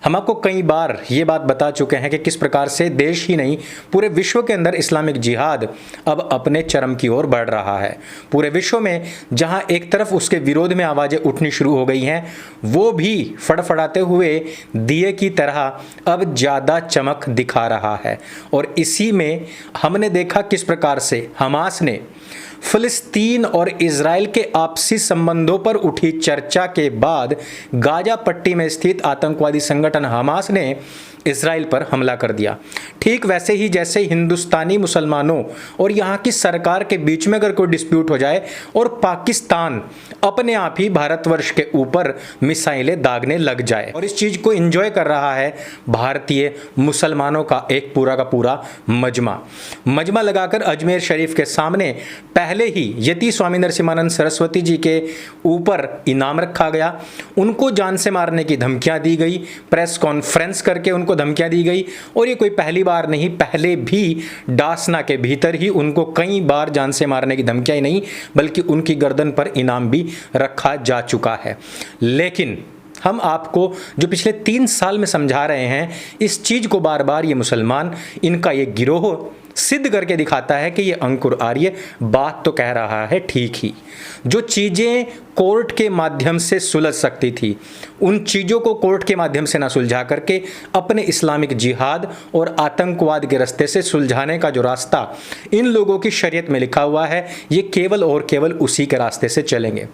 हम आपको कई बार ये बात बता चुके हैं कि किस प्रकार से देश ही नहीं पूरे विश्व के अंदर इस्लामिक जिहाद अब अपने चरम की ओर बढ़ रहा है। पूरे विश्व में जहां एक तरफ उसके विरोध में आवाज़ें उठनी शुरू हो गई हैं, वो भी फड़फड़ाते हुए दिए की तरह अब ज़्यादा चमक दिखा रहा है। और इसी में हमने देखा किस प्रकार से हमास ने फिलिस्तीन और इजराइल के आपसी संबंधों पर उठी चर्चा के बाद गाजा पट्टी में स्थित आतंकवादी संगठन हमास ने इजराइल पर हमला कर दिया। ठीक वैसे ही जैसे हिंदुस्तानी मुसलमानों और यहाँ की सरकार के बीच में अगर कोई डिस्प्यूट हो जाए और पाकिस्तान अपने आप ही भारतवर्ष के ऊपर मिसाइलें दागने लग जाए, और इस चीज़ को एंजॉय कर रहा है भारतीय मुसलमानों का एक पूरा का पूरा मजमा लगाकर अजमेर शरीफ के सामने पहले ही यति स्वामी नरसिम्हानंद सरस्वती जी के ऊपर इनाम रखा गया। उनको जान से मारने की धमकियां दी गई, प्रेस कॉन्फ्रेंस करके उनको धमकियां दी गई। और ये कोई पहली बार नहीं, पहले भी डासना के भीतर ही उनको कई बार जान से मारने की धमकियां ही नहीं बल्कि उनकी गर्दन पर इनाम भी रखा जा चुका है। लेकिन हम आपको जो पिछले 3 साल में समझा रहे हैं, इस चीज को बार बार ये मुसलमान, इनका ये गिरोह सिद्ध करके दिखाता है कि ये अंकुर आर्य बात तो कह रहा है ठीक ही। जो चीजें कोर्ट के माध्यम से सुलझ सकती थी, उन चीजों को कोर्ट के माध्यम से ना सुलझा करके अपने इस्लामिक जिहाद और आतंकवाद के रास्ते से सुलझाने का जो रास्ता इन लोगों की शरीयत में लिखा हुआ है, ये केवल और केवल उसी के रास्ते से चलेंगे।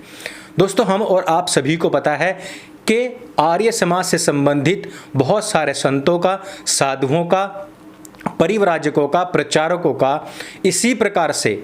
दोस्तों, हम और आप सभी को पता है कि आर्य समाज से संबंधित बहुत सारे संतों का, साधुओं का, परिव्राजकों का, प्रचारकों का इसी प्रकार से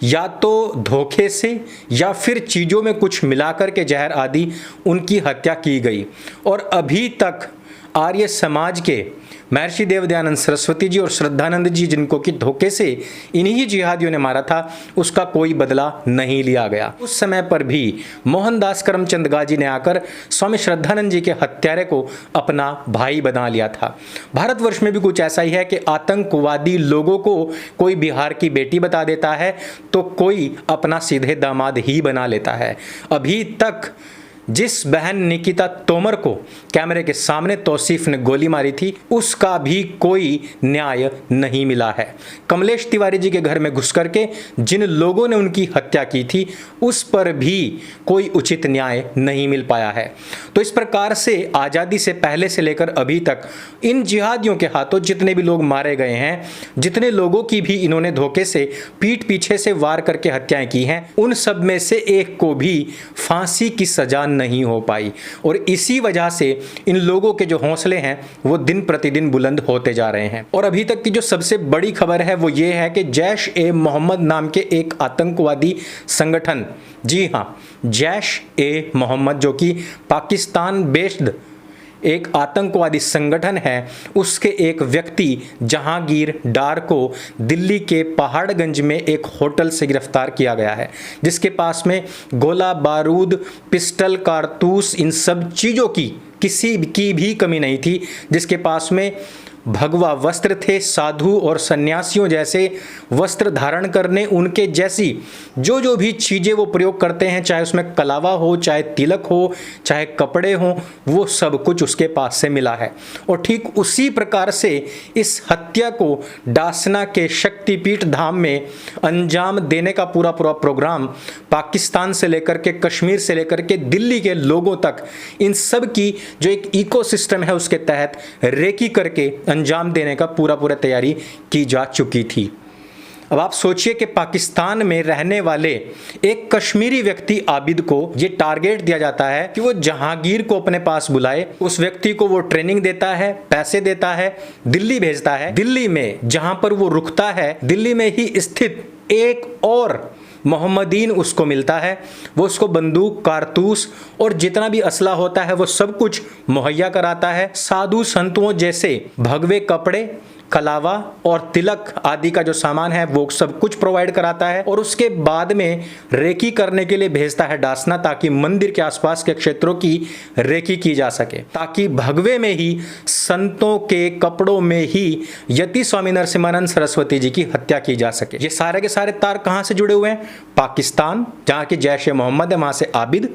या तो धोखे से या फिर चीज़ों में कुछ मिलाकर के जहर आदि उनकी हत्या की गई। और अभी तक आर्य समाज के महर्षि देवदयानंद सरस्वती जी और श्रद्धानंद जी, जिनको कि धोखे से इन्हीं जिहादियों ने मारा था, उसका कोई बदला नहीं लिया गया। उस समय पर भी मोहनदास करमचंद गाजी ने आकर स्वामी श्रद्धानंद जी के हत्यारे को अपना भाई बना लिया था। भारतवर्ष में भी कुछ ऐसा ही है कि आतंकवादी लोगों को कोई बिहार की बेटी बता देता है तो कोई अपना सीधे दामाद ही बना लेता है। अभी तक जिस बहन निकिता तोमर को कैमरे के सामने तौसीफ ने गोली मारी थी, उसका भी कोई न्याय नहीं मिला है। कमलेश तिवारी जी के घर में घुस करके जिन लोगों ने उनकी हत्या की थी, उस पर भी कोई उचित न्याय नहीं मिल पाया है। तो इस प्रकार से आज़ादी से पहले से लेकर अभी तक इन जिहादियों के हाथों जितने भी लोग मारे गए हैं, जितने लोगों की भी इन्होंने धोखे से पीठ पीछे से वार करके हत्याएं की हैं, उन सब में से एक को भी फांसी की सजा नहीं हो पाई। और इसी वजह से इन लोगों के जो हौसले हैं वो दिन प्रतिदिन बुलंद होते जा रहे हैं। और अभी तक की जो सबसे बड़ी खबर है वो ये है कि जैश ए मोहम्मद नाम के एक आतंकवादी संगठन, जी हाँ, जैश ए मोहम्मद, जो कि पाकिस्तान बेस्ड एक आतंकवादी संगठन है, उसके एक व्यक्ति जहांगीर डार को दिल्ली के पहाड़गंज में एक होटल से गिरफ्तार किया गया है, जिसके पास में गोला बारूद, पिस्टल, कारतूस, इन सब चीज़ों की किसी की भी कमी नहीं थी, जिसके पास में भगवा वस्त्र थे, साधु और सन्यासियों जैसे वस्त्र धारण करने, उनके जैसी जो जो भी चीज़ें वो प्रयोग करते हैं, चाहे उसमें कलावा हो, चाहे तिलक हो, चाहे कपड़े हों, वो सब कुछ उसके पास से मिला है। और ठीक उसी प्रकार से इस हत्या को डासना के शक्तिपीठ धाम में अंजाम देने का पूरा पूरा प्रोग्राम पाकिस्तान से लेकर के, कश्मीर से लेकर के दिल्ली के लोगों तक, इन सब की जो एक इकोसिस्टम है उसके तहत रेकी करके अंजाम देने का पूरा पूरा तैयारी की जा चुकी थी। अब आप सोचिए कि पाकिस्तान में रहने वाले एक कश्मीरी व्यक्ति आबिद को ये टारगेट दिया जाता है कि वो जहांगीर को अपने पास बुलाए, उस व्यक्ति को वो ट्रेनिंग देता है, पैसे देता है, दिल्ली भेजता है। दिल्ली में जहां पर वो रुकता है, दिल्ली में ही स्थित एक और मोहम्मदीन उसको मिलता है, वो उसको बंदूक, कारतूस और जितना भी असला होता है वो सब कुछ मुहैया कराता है। साधु संतों जैसे भगवे कपड़े, कलावा और तिलक आदि का जो सामान है वो सब कुछ प्रोवाइड कराता है, और उसके बाद में रेकी करने के लिए भेजता है डासना, ताकि मंदिर के आसपास के क्षेत्रों की रेकी की जा सके, ताकि भगवे में ही संतों के कपड़ों में ही यति स्वामी नरसिम्हानंद सरस्वती जी की हत्या की जा सके। ये सारे के सारे तार कहां से जुड़े हुए हैं? पाकिस्तान, जहां की जैश ए मोहम्मद है, वहां से आबिद।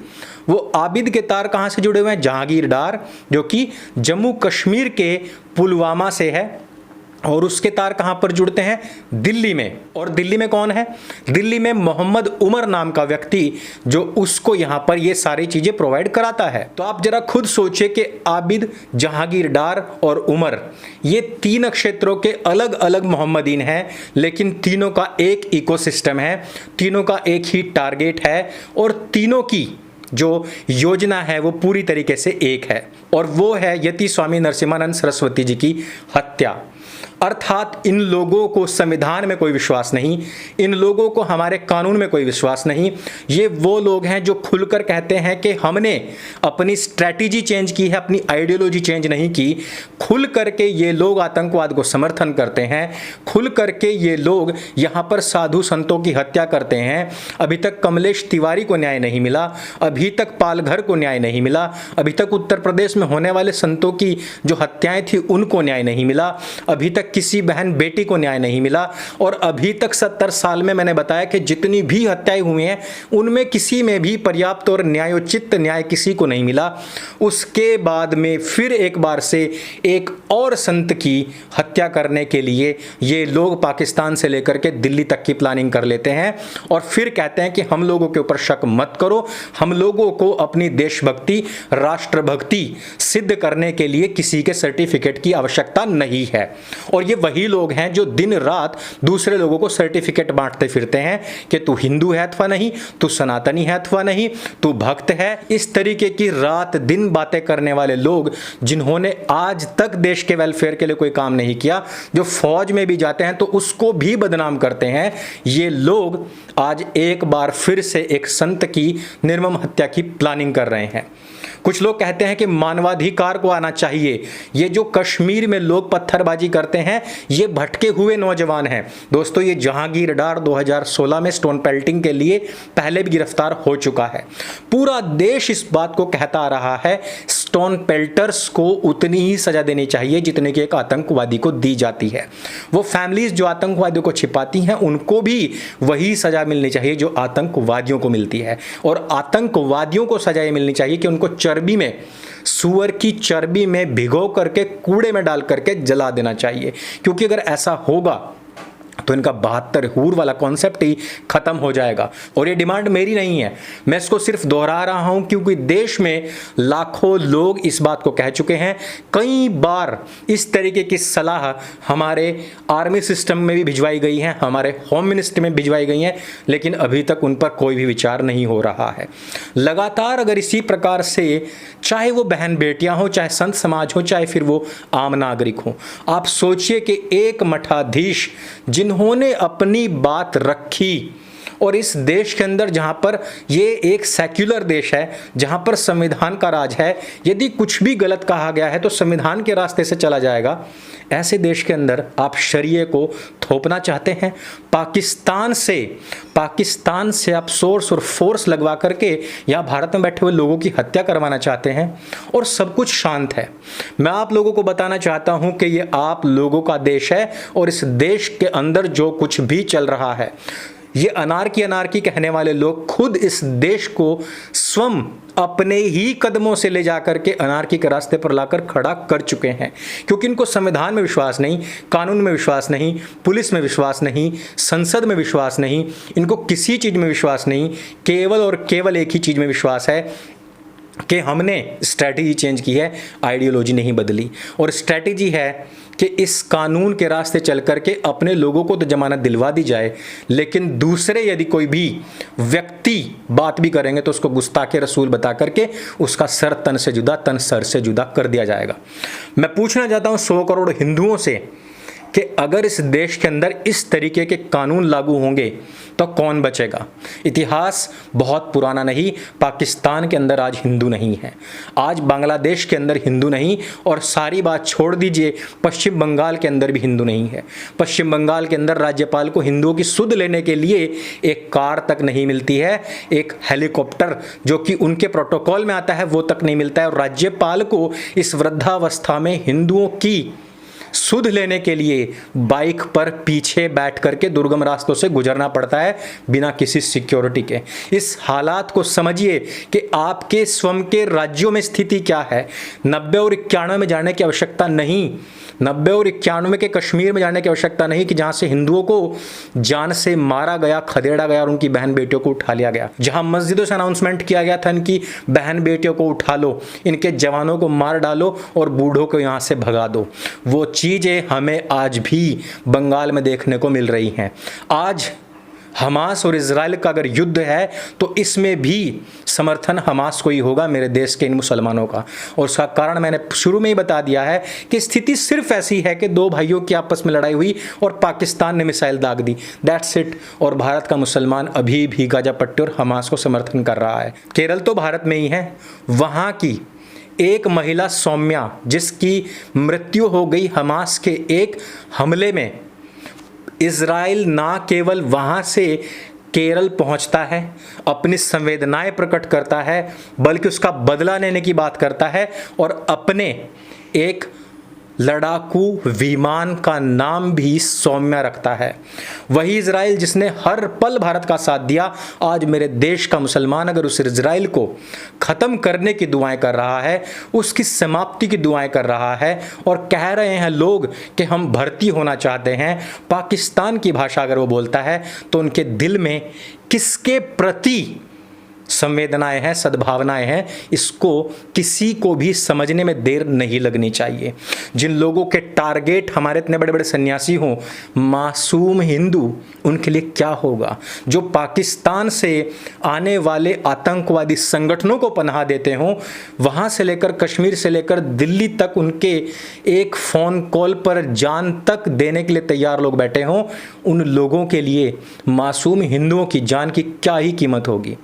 वो आबिद के तार कहां से जुड़े हुए हैं? जहांगीर डार, जो कि जम्मू कश्मीर के पुलवामा से है। और उसके तार कहां पर जुड़ते हैं? दिल्ली में। और दिल्ली में कौन है? दिल्ली में मोहम्मद उमर नाम का व्यक्ति, जो उसको यहां पर ये सारी चीजें प्रोवाइड कराता है। तो आप जरा खुद सोचिए कि आबिद, जहांगीर डार और उमर, ये तीन क्षेत्रों के अलग अलग मोहम्मदीन हैं, लेकिन तीनों का एक इकोसिस्टम है, तीनों का एक ही टारगेट है, और तीनों की जो योजना है वो पूरी तरीके से एक है, और वो है यति स्वामी नरसिम्हानंद सरस्वती जी की हत्या। अर्थात इन लोगों को संविधान में कोई विश्वास नहीं, इन लोगों को हमारे कानून में कोई विश्वास नहीं। ये वो लोग हैं जो खुलकर कहते हैं कि हमने अपनी स्ट्रैटेजी चेंज की है, अपनी आइडियोलॉजी चेंज नहीं की। खुल करके ये लोग आतंकवाद को समर्थन करते हैं, खुल करके ये लोग यहाँ पर साधु संतों की हत्या करते हैं। अभी तक कमलेश तिवारी को न्याय नहीं मिला, अभी तक पालघर को न्याय नहीं मिला, अभी तक उत्तर प्रदेश में होने वाले संतों की जो हत्याएं थी उनको न्याय नहीं मिला, अभी तक किसी बहन बेटी को न्याय नहीं मिला, और अभी तक 70 साल में मैंने बताया कि जितनी भी हत्याएं हुई हैं उनमें किसी में भी पर्याप्त और न्यायोचित न्याय किसी को नहीं मिला। उसके बाद में फिर एक बार से एक और संत की हत्या करने के लिए ये लोग पाकिस्तान से लेकर के दिल्ली तक की प्लानिंग कर लेते हैं, और फिर कहते हैं कि हम लोगों के ऊपर शक मत करो, हम लोगों को अपनी देशभक्ति, राष्ट्रभक्ति सिद्ध करने के लिए किसी के सर्टिफिकेट की आवश्यकता नहीं है। और ये वही लोग हैं जो दिन रात दूसरे लोगों को सर्टिफिकेट बांटते फिरते हैं कि तू हिंदू है अथवा नहीं, तू सनातनी है अथवा नहीं, तू भक्त है। इस तरीके की रात दिन बातें करने वाले लोग, जिन्होंने आज तक देश के वेलफेयर के लिए कोई काम नहीं किया, जो फौज में भी जाते हैं तो उसको भी बदनाम करते हैं, ये लोग आज एक बार फिर से एक संत की निर्मम हत्या की प्लानिंग कर रहे हैं। कुछ लोग कहते हैं कि मानवाधिकार को आना चाहिए। ये जो कश्मीर में लोग पत्थरबाजी करते हैं ये भटके हुए नौजवान हैं। दोस्तों, ये जहांगीर डार 2016 में स्टोन पेल्टिंग के लिए पहले भी गिरफ्तार हो चुका है। पूरा देश इस बात को कहता आ रहा है स्टोन पेल्टर्स को उतनी ही सजा देनी चाहिए जितने की एक आतंकवादी को दी जाती है। वो फैमिलीज जो आतंकवादियों को छिपाती हैं उनको भी वही सजा मिलनी चाहिए जो आतंकवादियों को मिलती है, और आतंकवादियों को सजा मिलनी चाहिए कि उनको चर्बी में, सूअर की चर्बी में भिगो करके कूड़े में डाल करके जला देना चाहिए, क्योंकि अगर ऐसा होगा तो इनका 72 हूर वाला कॉन्सेप्ट ही खत्म हो जाएगा। और ये डिमांड मेरी नहीं है, मैं इसको सिर्फ दोहरा रहा हूं क्योंकि देश में लाखों लोग इस बात को कह चुके हैं। कई बार इस तरीके की सलाह हमारे आर्मी सिस्टम में भी भिजवाई गई है, हमारे होम मिनिस्ट्री में भिजवाई गई हैं, लेकिन अभी तक उन पर कोई भी विचार नहीं हो रहा है। लगातार अगर इसी प्रकार से, चाहे वो बहन बेटियां हो, चाहे संत समाज हो, चाहे फिर वो आम नागरिक हो, आप सोचिए कि एक मठाधीश जिन्होंने अपनी बात रखी, और इस देश के अंदर जहां पर ये एक सेक्युलर देश है, जहां पर संविधान का राज है, यदि कुछ भी गलत कहा गया है तो संविधान के रास्ते से चला जाएगा। ऐसे देश के अंदर आप शरिये को थोपना चाहते हैं। पाकिस्तान से आप सोर्स और फोर्स लगवा करके यहाँ भारत में बैठे हुए लोगों की हत्या करवाना चाहते हैं, और सब कुछ शांत है। मैं आप लोगों को बताना चाहता हूं कि ये आप लोगों का देश है, और इस देश के अंदर जो कुछ भी चल रहा है, ये अनारकी कहने वाले लोग खुद इस देश को स्वयं अपने ही कदमों से ले जाकर के अनारकी के रास्ते पर लाकर खड़ा कर चुके हैं, क्योंकि इनको संविधान में विश्वास नहीं, कानून में विश्वास नहीं, पुलिस में विश्वास नहीं, संसद में विश्वास नहीं, इनको किसी चीज़ में विश्वास नहीं। केवल और केवल एक ही चीज़ में विश्वास है कि हमने स्ट्रैटेजी चेंज की है, आइडियोलॉजी नहीं बदली। और स्ट्रैटेजी है कि इस कानून के रास्ते चल करके अपने लोगों को तो जमानत दिलवा दी जाए, लेकिन दूसरे यदि कोई भी व्यक्ति बात भी करेंगे तो उसको गुस्ताखे रसूल बता करके उसका सर तन से जुदा, तन सर से जुदा कर दिया जाएगा। मैं पूछना चाहता हूँ 100 करोड़ हिंदुओं से कि अगर इस देश के अंदर इस तरीके के कानून लागू होंगे तो कौन बचेगा। इतिहास बहुत पुराना नहीं, पाकिस्तान के अंदर आज हिंदू नहीं है, आज बांग्लादेश के अंदर हिंदू नहीं, और सारी बात छोड़ दीजिए, पश्चिम बंगाल के अंदर भी हिंदू नहीं है। पश्चिम बंगाल के अंदर राज्यपाल को हिंदुओं की सुध लेने के लिए एक कार तक नहीं मिलती है, एक हेलीकॉप्टर जो कि उनके प्रोटोकॉल में आता है वो तक नहीं मिलता है, और राज्यपाल को इस वृद्धावस्था में हिंदुओं की सुध लेने के लिए बाइक पर पीछे बैठ करके दुर्गम रास्तों से गुजरना पड़ता है बिना किसी सिक्योरिटी के। इस हालात को समझिए कि आपके स्वयं के राज्यों में स्थिति क्या है। 90 और 91 में जाने की आवश्यकता नहीं, 90 और 91 के कश्मीर में जाने की आवश्यकता नहीं कि जहां से हिंदुओं को जान से मारा गया, खदेड़ा गया और उनकी बहन बेटियों को उठा लिया गया, जहां मस्जिदों से अनाउंसमेंट किया गया था इनकी बहन बेटियों को उठा लो, इनके जवानों को मार डालो और बूढ़ों को यहां से भगा दो। वो चीजें हमें आज भी बंगाल में देखने को मिल रही हैं। आज हमास और इजराइल का अगर युद्ध है तो इसमें भी समर्थन हमास को ही होगा, मेरे देश के इन मुसलमानों का। और उसका कारण मैंने शुरू में ही बता दिया है कि स्थिति सिर्फ ऐसी है कि दो भाइयों की आपस में लड़ाई हुई और पाकिस्तान ने मिसाइल दाग दी, दैट्स इट। और भारत का मुसलमान अभी भी गाजा पट्टी और हमास को समर्थन कर रहा है। केरल तो भारत में ही है, वहाँ की एक महिला सौम्या जिसकी मृत्यु हो गई हमास के एक हमले में, इजराइल ना केवल वहाँ से केरल पहुंचता है, अपनी संवेदनाएं प्रकट करता है, बल्कि उसका बदला लेने की बात करता है और अपने एक लड़ाकू विमान का नाम भी सौम्या रखता है। वही इजराइल जिसने हर पल भारत का साथ दिया, आज मेरे देश का मुसलमान अगर उस इजराइल को ख़त्म करने की दुआएं कर रहा है, उसकी समाप्ति की दुआएं कर रहा है और कह रहे हैं लोग कि हम भर्ती होना चाहते हैं, पाकिस्तान की भाषा अगर वो बोलता है तो उनके दिल में किसके प्रति संवेदनाएं हैं, सद्भावनाएं हैं, इसको किसी को भी समझने में देर नहीं लगनी चाहिए। जिन लोगों के टारगेट हमारे इतने बड़े बड़े सन्यासी हों, मासूम हिंदू, उनके लिए क्या होगा। जो पाकिस्तान से आने वाले आतंकवादी संगठनों को पनाह देते हों, वहाँ से लेकर कश्मीर से लेकर दिल्ली तक उनके एक फ़ोन कॉल पर जान तक देने के लिए तैयार लोग बैठे हों, उन लोगों के लिए मासूम हिंदुओं की जान की क्या ही कीमत होगी।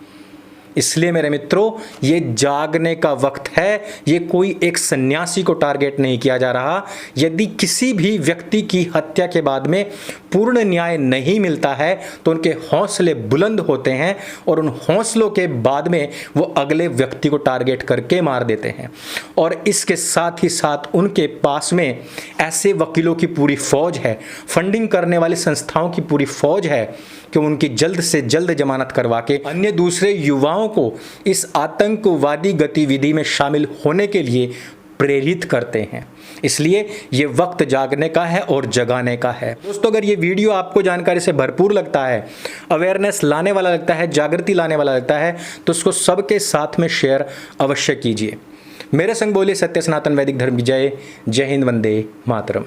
इसलिए मेरे मित्रों, ये जागने का वक्त है। ये कोई एक सन्यासी को टारगेट नहीं किया जा रहा। यदि किसी भी व्यक्ति की हत्या के बाद में पूर्ण न्याय नहीं मिलता है तो उनके हौसले बुलंद होते हैं और उन हौसलों के बाद में वो अगले व्यक्ति को टारगेट करके मार देते हैं। और इसके साथ ही साथ उनके पास में ऐसे वकीलों की पूरी फौज है, फंडिंग करने वाली संस्थाओं की पूरी फौज है कि उनकी जल्द से जल्द जमानत करवा के अन्य दूसरे युवाओं को इस आतंकवादी गतिविधि में शामिल होने के लिए प्रेरित करते हैं। इसलिए ये वक्त जागने का है और जगाने का है। दोस्तों, अगर ये वीडियो आपको जानकारी से भरपूर लगता है, अवेयरनेस लाने वाला लगता है, जागृति लाने वाला लगता है, तो उसको सबके साथ में शेयर अवश्य कीजिए। मेरे संग बोलिए सत्य सनातन वैदिक धर्म की जय। जय हिंद, वंदे मातरम।